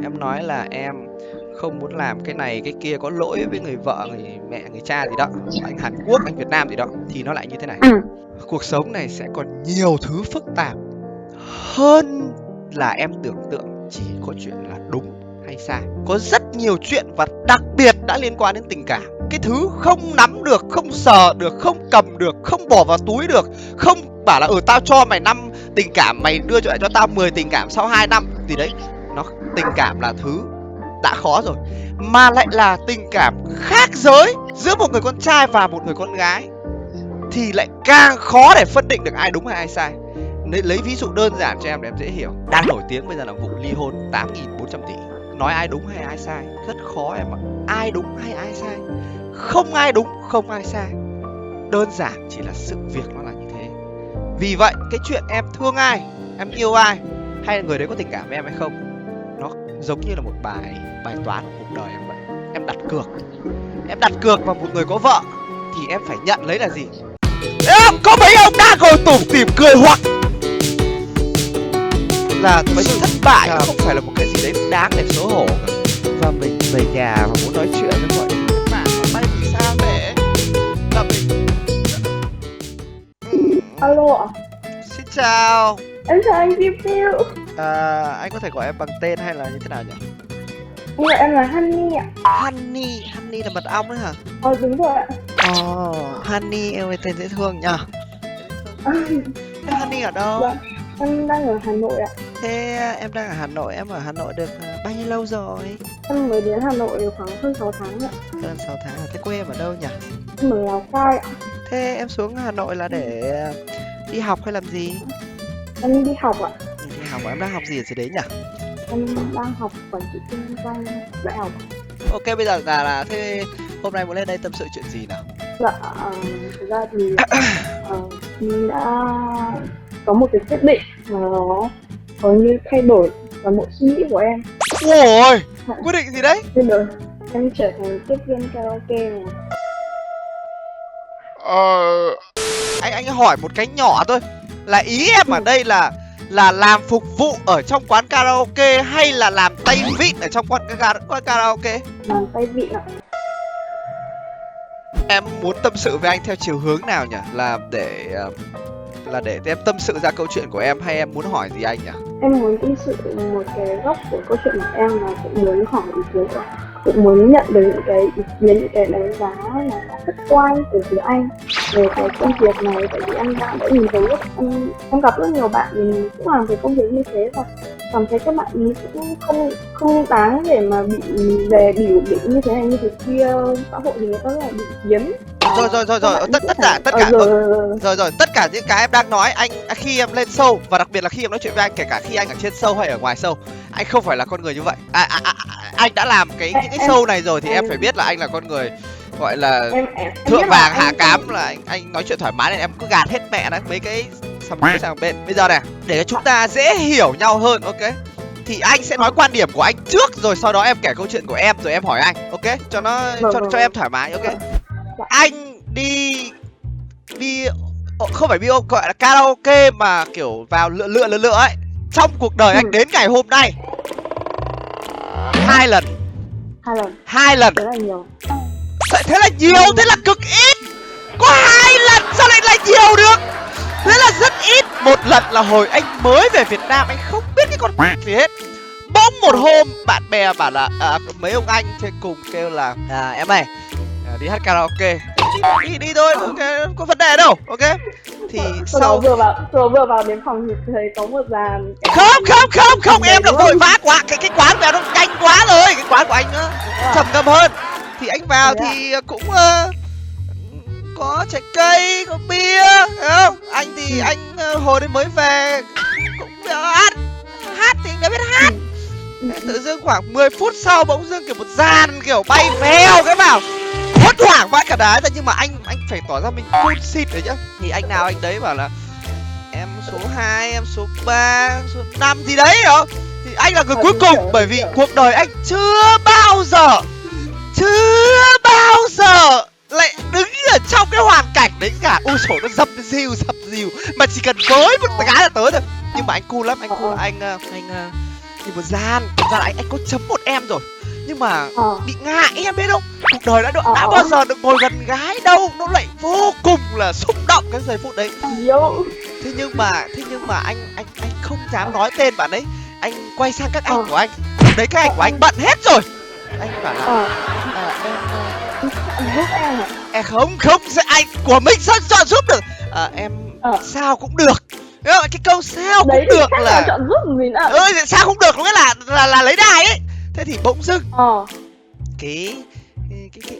Em nói là em không muốn làm cái này cái kia, có lỗi với người vợ, người mẹ, người cha gì đó, anh Hàn Quốc, anh Việt Nam gì đó, thì nó lại như thế này. Ừ. Cuộc sống này sẽ còn nhiều thứ phức tạp hơn là em tưởng tượng chỉ có chuyện là đúng hay sai. Có rất nhiều chuyện và đặc biệt đã liên quan đến tình cảm. Cái thứ không nắm được, không sờ được, không cầm được, không bỏ vào túi được, không bảo là tao cho mày 5 tình cảm, mày đưa lại cho tao 10 tình cảm sau 2 năm thì đấy, nó tình cảm là thứ đã khó rồi, mà lại là tình cảm khác giới giữa một người con trai và một người con gái thì lại càng khó để phân định được ai đúng hay ai sai. Lấy ví dụ đơn giản cho em để em dễ hiểu. Đang nổi tiếng bây giờ là vụ ly hôn 8.400 tỷ. Nói ai đúng hay ai sai rất khó em ạ. Ai đúng hay ai sai, không ai đúng, không ai sai. Đơn giản chỉ là sự việc nó là như thế. Vì vậy cái chuyện em thương ai, em yêu ai, hay là người đấy có tình cảm với em hay không, nó giống như là một bài toán của cuộc đời em vậy. Em đặt cược. Em đặt cược vào một người có vợ thì em phải nhận lấy là gì? Em có mấy ông đang ngồi tủm tỉm cười hoặc là với sự thất bại nó không phải là một cái gì đấy đáng để xấu hổ cả. Và mình về nhà và muốn nói chuyện với mọi người, bạn bay vì sao thế? Là mình Alo ạ. Xin chào. Em chào anh Kim Phiêu. Anh có thể gọi em bằng tên hay là như thế nào nhỉ? Em gọi em là Honey ạ. Honey là mật ong đấy hả? Đúng rồi ạ. Honey, em ơi tên dễ thương nhỉ? Em Honey ở đâu? Dạ, em đang ở Hà Nội ạ. Thế em đang ở Hà Nội, em ở Hà Nội được bao nhiêu lâu rồi? Em mới đến Hà Nội được khoảng hơn 6 tháng ạ. Hơn 6 tháng à? Thế quê em ở đâu nhỉ? Em ở Lào Cai ạ. Thế em xuống Hà Nội là để đi học hay làm gì? Em đi học ạ. Đi học, em đang học gì ở dưới đấy nhỉ? Em đang học quản trị kinh doanh đại học. Ok, bây giờ là thế hôm nay muốn lên đây tâm sự chuyện gì nào? Dạ, thực ra thì mình đã có một cái quyết định mà nó có như thay đổi toàn bộ suy nghĩ của em. Ôi, quyết định gì đấy? Bây giờ em trở thành tiếp viên karaoke này. Anh hỏi một cái nhỏ thôi. Là ý em ở đây là làm phục vụ ở trong quán karaoke hay là làm tay vịn ở trong quán karaoke? Làm tay vịn ạ. Em muốn tâm sự với anh theo chiều hướng nào nhỉ? Là để em tâm sự ra câu chuyện của em hay em muốn hỏi gì anh nhỉ? Em muốn tâm sự một cái góc của câu chuyện của em là cũng muốn hỏi ý kiến của anh. Cũng muốn nhận được những cái ý kiến, những cái đánh giá là khách quan từ phía anh về cái công việc này. Tại vì em đã nhìn thấy em gặp rất nhiều bạn cũng làm cái công việc như thế và cảm thấy các bạn ý cũng không đáng để mà bị về biểu định như thế này như thế kia. Xã hội thì người ta rất là bị hiếm. Rồi, tất cả những cái em đang nói, anh khi em lên show và đặc biệt là khi em nói chuyện với anh, kể cả khi anh ở trên show hay ở ngoài show, anh không phải là con người như vậy. Anh đã làm những cái show này rồi thì em phải biết là anh là con người gọi là thượng vàng hạ cám, là anh nói chuyện thoải mái nên em cứ gạt hết mẹ đấy mấy cái sang bên. Bây giờ này, để chúng ta dễ hiểu nhau hơn, ok? Thì anh sẽ nói quan điểm của anh trước rồi sau đó em kể câu chuyện của em rồi em hỏi anh, ok? Cho nó cho em thoải mái, ok? Anh đi không phải gọi là karaoke mà kiểu vào lựa ấy. Trong cuộc đời anh đến ngày hôm nay 2 lần. 2 lần. Thế là nhiều. Thế là nhiều, thế là cực ít. Có 2 lần sao lại là nhiều được? Thế là rất ít. Một lần là hồi anh mới về Việt Nam, anh không biết cái con gì hết. Bỗng một hôm bạn bè bảo là mấy ông anh trên cùng kêu là em ơi, đi hát karaoke. Đi thôi, ok, có vấn đề đâu, ok. Thì sau vừa vào đến phòng thì thấy có một dàn. Không, em là vội vã quá, cái quán của em nó nhanh quá rồi, cái quán của anh nó trầm ngâm hơn. Thì anh vào thì cũng có trái cây, có bia, hiểu không? Anh thì anh hồi đấy mới về cũng hát thì anh đã biết hát. Tự dưng khoảng 10 phút sau bỗng dưng kiểu một dàn kiểu bay vèo cái vào, hốt hoảng vãi cả đái ra. Nhưng mà anh phải tỏ ra mình cool shit đấy nhá. Thì anh nào anh đấy bảo là em số 2, em số 3, số 5 gì đấy, hiểu không? Thì anh là người cuối cùng, bởi vì cuộc đời anh chưa bao giờ lại đứng ở trong cái hoàn cảnh đấy cả. Ôi sổ nó dập dìu mà chỉ cần với một cái là tới thôi. Nhưng mà anh cool lắm, anh Nhưng mà Gian anh có chấm một em rồi, nhưng mà Ờ. bị ngại em biết không, cuộc đời đã Ờ. bao giờ được ngồi gần gái đâu, nó lại vô cùng là xúc động cái giây phút đấy. Yêu. Thế nhưng mà anh không dám nói tên bạn ấy. Anh quay sang các anh của anh, lúc đấy các anh của anh bận hết rồi. Anh bảo là Em giúp em hả? em không sẽ anh của mình sao chọn giúp được. Em sao cũng được. Cái câu sao Đấy cũng thì được khác là chọn giúp gì nữa. sao cũng được nghĩa là lấy đài ấy. Thế thì bỗng dưng cái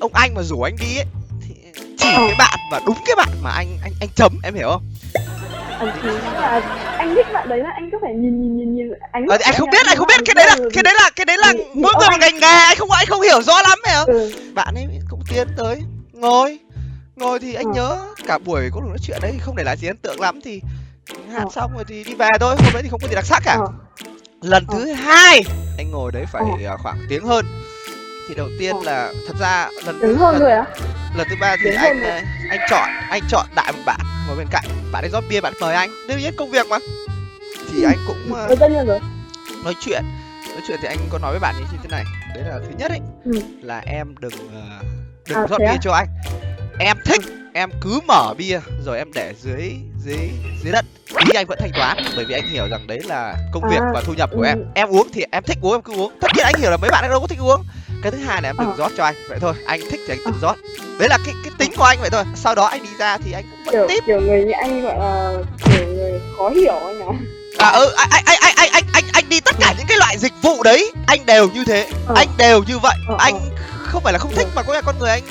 ông anh mà rủ anh đi ấy thì chỉ cái bạn và đúng cái bạn mà anh chấm, em hiểu không? Thì là anh thích bạn đấy là anh cứ phải nhìn ánh mắt anh không biết cái đấy là mỗi người một ngành nghề, anh không hiểu rõ lắm phải không? Bạn ấy cũng tiến tới ngồi thì anh nhớ cả buổi có lúc nói chuyện đấy không để lại gì ấn tượng lắm, thì hát xong rồi thì đi về thôi, hôm đấy thì không có gì đặc sắc cả. Lần thứ hai anh ngồi đấy phải khoảng tiếng hơn. Thì đầu tiên là thật ra lần thứ ba thì anh chọn đại một bạn ngồi bên cạnh, bạn ấy rót bia, bạn mời anh, đương nhiên công việc mà, thì anh cũng nói chuyện thì anh có nói với bạn ấy như thế này, đấy là thứ nhất ấy là em đừng rót bia cho anh, em thích em cứ mở bia rồi em để dưới đất, ý anh vẫn thanh toán, bởi vì anh hiểu rằng đấy là công việc và thu nhập của em uống thì em thích uống em cứ uống, tất nhiên anh hiểu là mấy bạn đâu có thích uống. Cái thứ hai là em đừng rót cho anh, vậy thôi, anh thích thì anh tự rót, đấy là cái tính của anh vậy thôi. Sau đó anh đi ra thì anh cũng vẫn tiếp, kiểu người như anh gọi là kiểu người khó hiểu anh nhỉ. Anh đi tất cả những cái loại dịch vụ đấy anh đều như thế, anh đều như vậy, anh không phải là không thích mà có là con người anh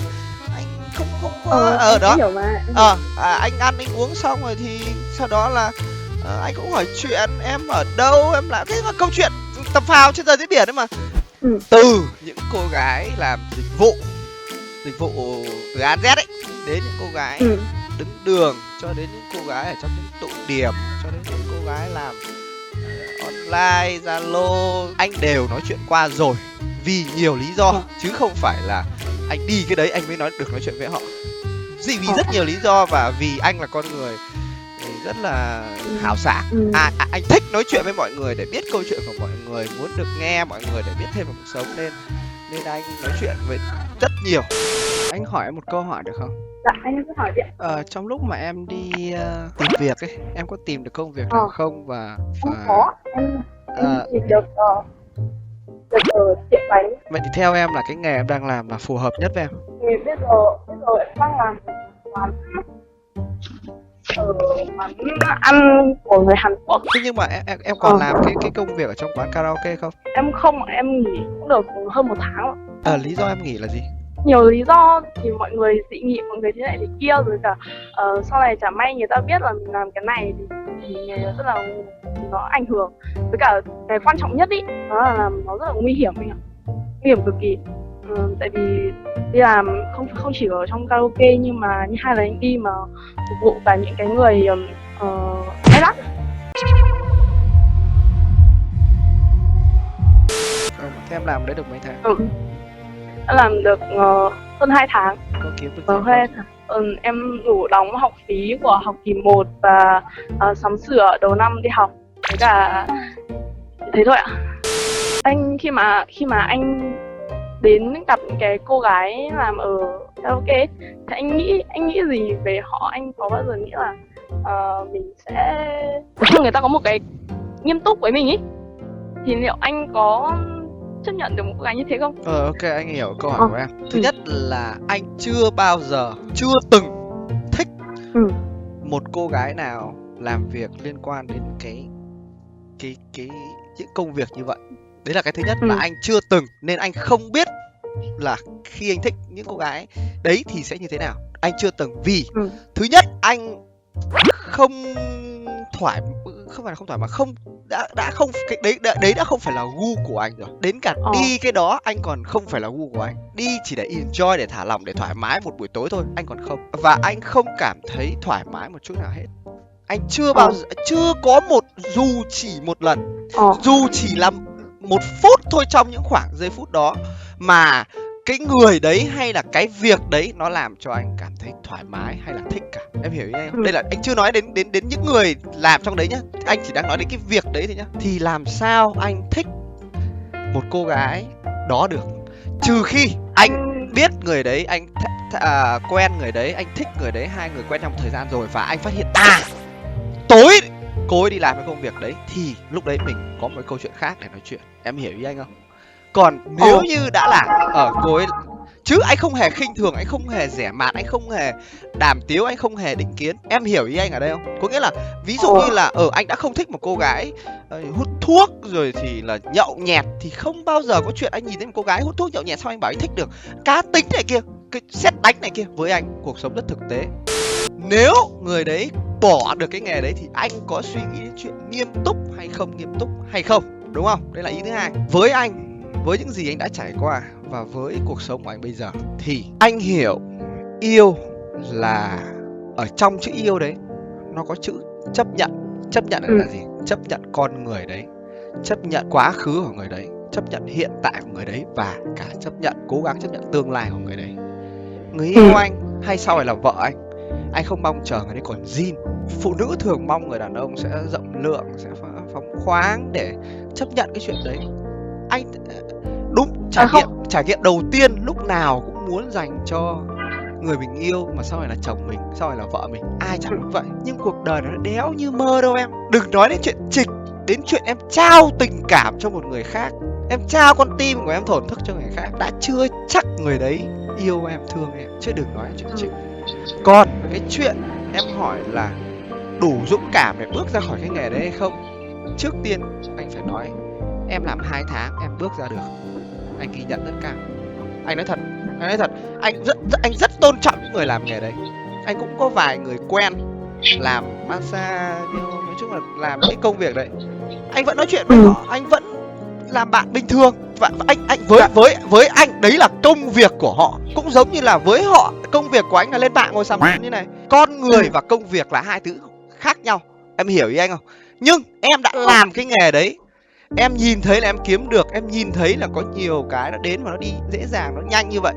không có đó. Anh ăn anh uống xong rồi thì sau đó là anh cũng hỏi chuyện em ở đâu, em làm thế mà câu chuyện tầm phào trên trời dưới biển đấy mà. Từ những cô gái làm dịch vụ từ A đến Z ấy, đến những cô gái đứng đường, cho đến những cô gái ở trong những tụ điểm, cho đến những cô gái làm online Zalo, anh đều nói chuyện qua rồi, vì nhiều lý do chứ không phải là anh đi cái đấy anh mới nói chuyện với họ. Vì rất nhiều lý do, và vì anh là con người rất là hào sảng, anh thích nói chuyện với mọi người để biết câu chuyện của mọi người, muốn được nghe mọi người để biết thêm về cuộc sống, nên anh nói chuyện với rất nhiều. Anh hỏi em một câu hỏi được không? Dạ, anh cứ hỏi đi ạ. Trong lúc mà em đi tìm việc ấy, em có tìm được công việc nào không? Và không có, em tìm được ở tiệm váy. Vậy thì theo em là cái nghề em đang làm là phù hợp nhất với em? Thì bây giờ em đang làm quán quán ăn của người Hàn Quốc. Thế nhưng mà em còn làm cái công việc ở trong quán karaoke không? Em không, em nghỉ cũng được hơn 1 tháng rồi. Lý do em nghỉ là gì? Nhiều lý do, thì mọi người dị nghị, mọi người thế này thế kia, rồi cả sau này chả may người ta biết là mình làm cái này thì rất là nó ảnh hưởng. Với cả cái quan trọng nhất ý, nó là làm nó rất là nguy hiểm, nguy hiểm cực kỳ. Tại vì đi làm không chỉ ở trong karaoke, nhưng mà như 2 lần anh đi mà phục vụ cả những cái người hay lắm. Thế em làm đấy được mấy tháng? Em làm được hơn 2 tháng. Có kiếm được gì không? Em đủ đóng học phí của học kỳ 1 và sắm sửa đầu năm đi học, với cả thế thôi ạ. Anh khi mà anh đến gặp những cái cô gái làm ở karaoke thì anh nghĩ gì về họ? Anh có bao giờ nghĩ là mình sẽ người ta có một cái nghiêm túc với mình ý, thì liệu anh có chấp nhận được một cô gái như thế không? Ok, anh hiểu câu hỏi của em. Thứ nhất là anh chưa từng thích một cô gái nào làm việc liên quan đến những công việc như vậy. Đấy là cái thứ nhất, là anh chưa từng, nên anh không biết là khi anh thích những cô gái đấy thì sẽ như thế nào. Anh chưa từng, vì thứ nhất anh không phải là không thoải mái, không đã không cái đấy đã không phải là gu của anh rồi. Đến cả đi cái đó anh còn không phải là gu của anh. Đi chỉ để enjoy, để thả lỏng, để thoải mái một buổi tối thôi, anh còn không. Và anh không cảm thấy thoải mái một chút nào hết. Anh chưa bao giờ, chưa có dù chỉ một lần, dù chỉ là 1 phút thôi trong những khoảng giây phút đó mà cái người đấy hay là cái việc đấy nó làm cho anh cảm thấy thoải mái hay là thích cả. Em hiểu ý anh không? Đây là anh chưa nói đến những người làm trong đấy nhá, anh chỉ đang nói đến cái việc đấy thôi nhá. Thì làm sao anh thích một cô gái đó được, trừ khi anh biết người đấy, anh quen người đấy, anh thích người đấy, hai người quen trong một thời gian rồi và anh phát hiện tối cô ấy đi làm cái công việc đấy, thì lúc đấy mình có một câu chuyện khác để nói chuyện. Em hiểu ý anh không? Còn nếu như đã là cô ấy, chứ anh không hề khinh thường, anh không hề rẻ mạt, anh không hề đàm tiếu, anh không hề định kiến. Em hiểu ý anh ở đây không? Có nghĩa là ví dụ như là anh đã không thích một cô gái hút thuốc rồi thì là nhậu nhẹt, thì không bao giờ có chuyện anh nhìn thấy một cô gái hút thuốc nhậu nhẹt sao anh bảo anh thích được. Cá tính này kia, cái sét đánh này kia, với anh cuộc sống rất thực tế. Nếu người đấy bỏ được cái nghề đấy thì anh có suy nghĩ đến chuyện nghiêm túc hay không nghiêm túc hay không, đúng không? Đây là ý thứ hai. Với anh, với những gì anh đã trải qua và với cuộc sống của anh bây giờ, thì anh hiểu yêu là ở trong chữ yêu đấy nó có chữ chấp nhận. Chấp nhận là gì? Chấp nhận con người đấy, chấp nhận quá khứ của người đấy, chấp nhận hiện tại của người đấy, và cả chấp nhận, cố gắng chấp nhận tương lai của người đấy. Người yêu anh hay sau này là vợ anh không mong chờ người đấy còn zin. Phụ nữ thường mong người đàn ông sẽ rộng lượng, sẽ phóng khoáng để chấp nhận cái chuyện đấy. Anh đúng trải nghiệm đầu tiên lúc nào cũng muốn dành cho người mình yêu, mà sau này là chồng mình, sau này là vợ mình, ai chẳng muốn vậy. Nhưng cuộc đời nó đéo như mơ đâu em. Đừng nói đến chuyện trịch, đến chuyện em trao tình cảm cho một người khác, em trao con tim của em thổn thức cho người khác, đã chưa chắc người đấy yêu em, thương em, chứ đừng nói chuyện trịch. Còn cái chuyện em hỏi là đủ dũng cảm để bước ra khỏi cái nghề đấy hay không, trước tiên anh phải nói em làm 2 tháng em bước ra được, anh ghi nhận rất cao. Anh nói thật, anh rất tôn trọng những người làm nghề đấy. Anh cũng có vài người quen làm massage, nói chung là làm cái công việc đấy, anh vẫn nói chuyện với họ, anh vẫn làm bạn bình thường. Và anh với anh đấy là công việc của họ, cũng giống như là với họ công việc của anh là lên mạng ngồi sắm như này. Con người và công việc là hai thứ khác nhau, em hiểu ý anh không? Nhưng em đã làm cái nghề đấy, em nhìn thấy là em kiếm được, em nhìn thấy là có nhiều cái nó đến và nó đi dễ dàng, nó nhanh như vậy.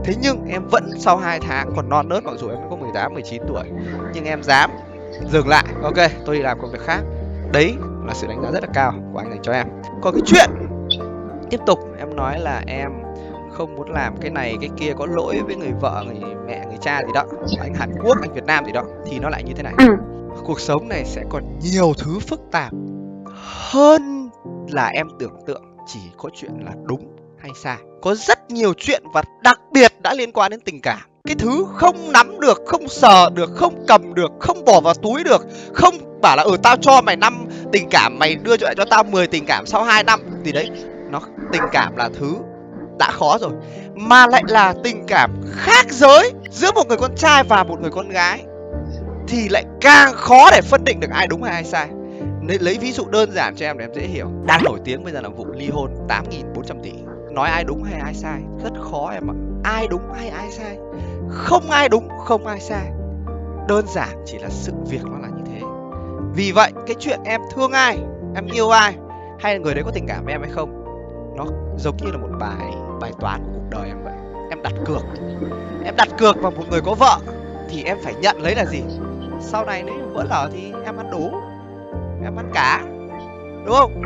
Thế nhưng em vẫn sau 2 tháng còn non nớt, mặc dù em có 18, 19 tuổi, nhưng em dám dừng lại, ok, tôi đi làm công việc khác. Đấy là sự đánh giá rất là cao của anh dành cho em. Còn cái chuyện tiếp tục em nói là em không muốn làm cái này cái kia, có lỗi với người vợ, người mẹ, người cha gì đó, anh Hàn Quốc, anh Việt Nam gì đó, thì nó lại như thế này. Cuộc sống này sẽ còn nhiều thứ phức tạp hơn là em tưởng tượng chỉ có chuyện là đúng hay sai. Có rất nhiều chuyện và đặc biệt đã liên quan đến tình cảm. Cái thứ không nắm được, không sờ được, không cầm được, không bỏ vào túi được, không bảo là tao cho mày 5 tình cảm, mày đưa cho tao 10 tình cảm sau 2 năm thì đấy, nó tình cảm là thứ đã khó rồi, mà lại là tình cảm khác giới giữa một người con trai và một người con gái thì lại càng khó để phân định được ai đúng hay ai sai. Lấy ví dụ đơn giản cho em để em dễ hiểu. Đang nổi tiếng bây giờ là vụ ly hôn 8.400 tỷ. Nói ai đúng hay ai sai rất khó em ạ. Ai đúng hay ai sai, không ai đúng, không ai sai. Đơn giản chỉ là sự việc nó là như thế. Vì vậy cái chuyện em thương ai, em yêu ai, hay là người đấy có tình cảm với em hay không, nó giống như là một bài toán của cuộc đời em vậy. Em đặt cược vào một người có vợ thì em phải nhận lấy là gì? Sau này nếu vỡ lở thì em ăn đủ, em ăn cá, đúng không?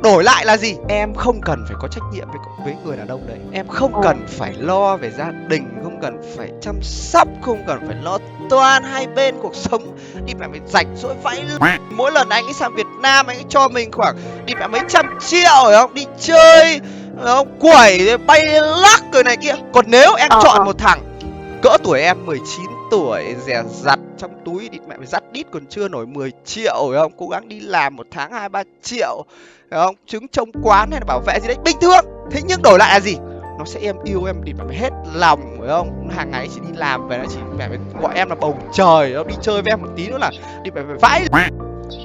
Đổi lại là gì? Em không cần phải có trách nhiệm với người đàn ông đấy. Em không cần phải lo về gia đình, không cần phải chăm sóc, không cần phải lo toan hai bên cuộc sống. Đi phải rảnh rỗi vãi. Mỗi lần anh ấy sang Việt Nam anh ấy cho mình khoảng đi phải mấy trăm triệu phải không? Đi chơi, không? Quẩy, bay lắc rồi này kia. Còn nếu em chọn một thằng cỡ tuổi em 19 tuổi, dè dặt, trong túi đi mẹ mày dắt đít còn chưa nổi 10 triệu phải không? Cố gắng đi làm một tháng 2-3 triệu phải không? Trứng trông quán hay là bảo vệ gì đấy bình thường. Thế nhưng đổi lại là gì? Nó sẽ em yêu em đi mẹ hết lòng phải không? Hàng ngày chỉ đi làm về nó chỉ mẹ gọi em là bầu trời, nó đi chơi với em một tí nữa là đi mẹ vãi.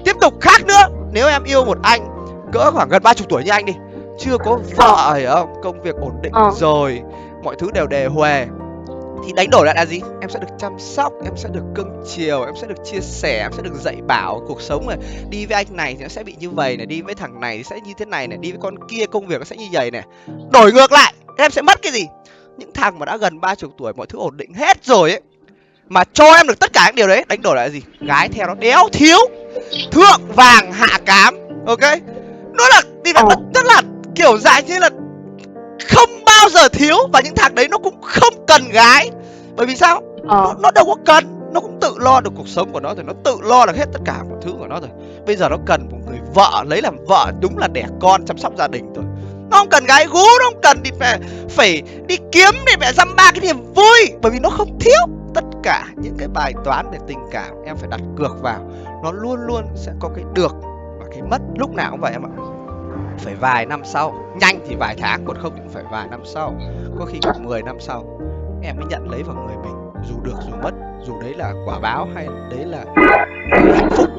Tiếp tục khác nữa, nếu em yêu một anh cỡ khoảng gần 30 tuổi như anh đi, chưa có vợ phải không? Công việc ổn định rồi, mọi thứ đều đề huề, thì đánh đổi lại là gì? Em sẽ được chăm sóc, em sẽ được cưng chiều, em sẽ được chia sẻ, em sẽ được dạy bảo cuộc sống này. Đi với anh này thì nó sẽ bị như vậy này, đi với thằng này thì sẽ như thế này này, đi với con kia công việc nó sẽ như vậy này. Đổi ngược lại, em sẽ mất cái gì? Những thằng mà đã gần 30 tuổi, mọi thứ ổn định hết rồi ấy, mà cho em được tất cả những điều đấy, đánh đổi lại là gì? Gái theo nó đéo thiếu, thượng vàng hạ cám, ok? Nó là tức là kiểu dạng như là không bao giờ thiếu, và những thằng đấy nó cũng không cần gái. Bởi vì sao? Nó đâu có cần, nó cũng tự lo được cuộc sống của nó rồi, nó tự lo được hết tất cả mọi thứ của nó rồi. Bây giờ nó cần một người vợ lấy làm vợ, đúng là đẻ con chăm sóc gia đình thôi. Nó không cần gái gú, nó không cần thì phải đi kiếm để mẹ dăm ba cái niềm vui, bởi vì nó không thiếu. Tất cả những cái bài toán về tình cảm em phải đặt cược vào, nó luôn luôn sẽ có cái được và cái mất, lúc nào cũng vậy em ạ. Phải vài năm sau, nhanh thì vài tháng, còn không thì cũng phải vài năm sau, có khi cả 10 năm sau em mới nhận lấy vào người mình, dù được dù mất, dù đấy là quả báo hay đấy là hạnh phúc.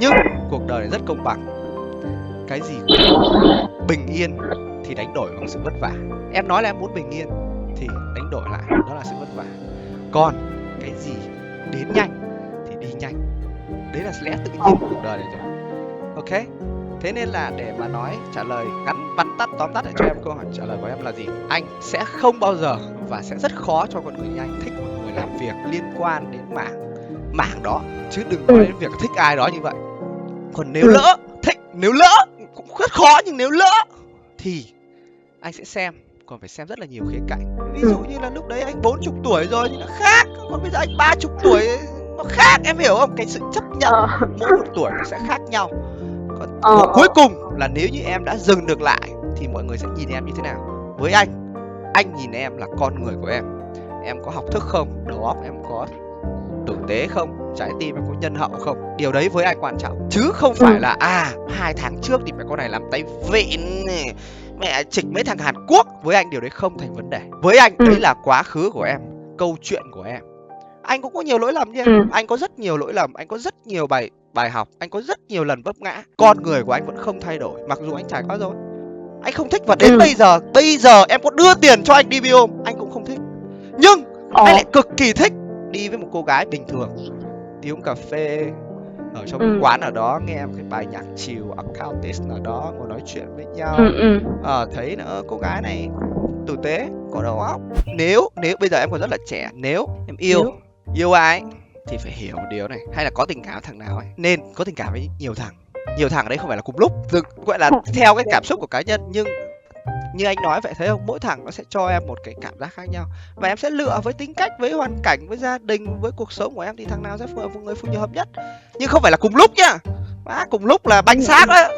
Nhưng cuộc đời này rất công bằng, cái gì bình yên thì đánh đổi bằng sự vất vả. Em nói là em muốn bình yên thì đánh đổi lại đó là sự vất vả. Còn cái gì đến nhanh thì đi nhanh, đấy là lẽ tự nhiên của cuộc đời này rồi. Ok, thế nên là để mà nói trả lời ngắn bắn tắt tóm tắt để cho em câu hỏi trả lời của em là gì, anh sẽ không bao giờ và sẽ rất khó cho con người như anh thích một người làm việc liên quan đến mảng đó, chứ đừng nói đến việc thích ai đó như vậy. Còn nếu lỡ thích, nếu lỡ cũng rất khó, nhưng nếu lỡ thì anh sẽ xem, còn phải xem rất là nhiều khía cạnh. Ví dụ như là lúc đấy anh 40 tuổi rồi thì nó khác, còn bây giờ anh 30 tuổi nó khác, em hiểu không? Cái sự chấp nhận mỗi một tuổi nó sẽ khác nhau. Còn cuối cùng là nếu như em đã dừng được lại thì mọi người sẽ nhìn em như thế nào? Với anh nhìn em là con người của em có học thức không, đầu óc em có tử tế không, trái tim em có nhân hậu không, điều đấy với anh quan trọng, chứ không phải là 2 tháng trước thì mẹ con này làm tay vịn này, mẹ trịch mấy thằng Hàn Quốc. Với anh điều đấy không thành vấn đề. Với anh đấy là quá khứ của em, câu chuyện của em. Anh cũng có nhiều lỗi lầm nha, anh có rất nhiều lỗi lầm, anh có rất nhiều bài học, anh có rất nhiều lần vấp ngã. Con người của anh vẫn không thay đổi, mặc dù anh trải qua rồi. Anh không thích, và đến bây giờ em có đưa tiền cho anh đi bia ôm anh cũng không thích. Nhưng anh lại cực kỳ thích đi với một cô gái bình thường, đi uống cà phê ở trong một quán ở đó, nghe một cái bài nhạc chill acoustic ở đó, ngồi nói chuyện với nhau. Thấy nữa cô gái này tử tế, có đầu óc. Nếu bây giờ em còn rất là trẻ, nếu em yêu ai thì phải hiểu một điều này, hay là có tình cảm thằng nào ấy, nên có tình cảm với nhiều thằng ở đấy, không phải là cùng lúc, gọi là theo cái cảm xúc của cá nhân. Nhưng như anh nói vậy, thấy không, mỗi thằng nó sẽ cho em một cái cảm giác khác nhau, và em sẽ lựa với tính cách, với hoàn cảnh, với gia đình, với cuộc sống của em thì thằng nào sẽ phù hợp với người phù hợp nhất. Nhưng không phải là cùng lúc nhá, cùng lúc là banh xác á.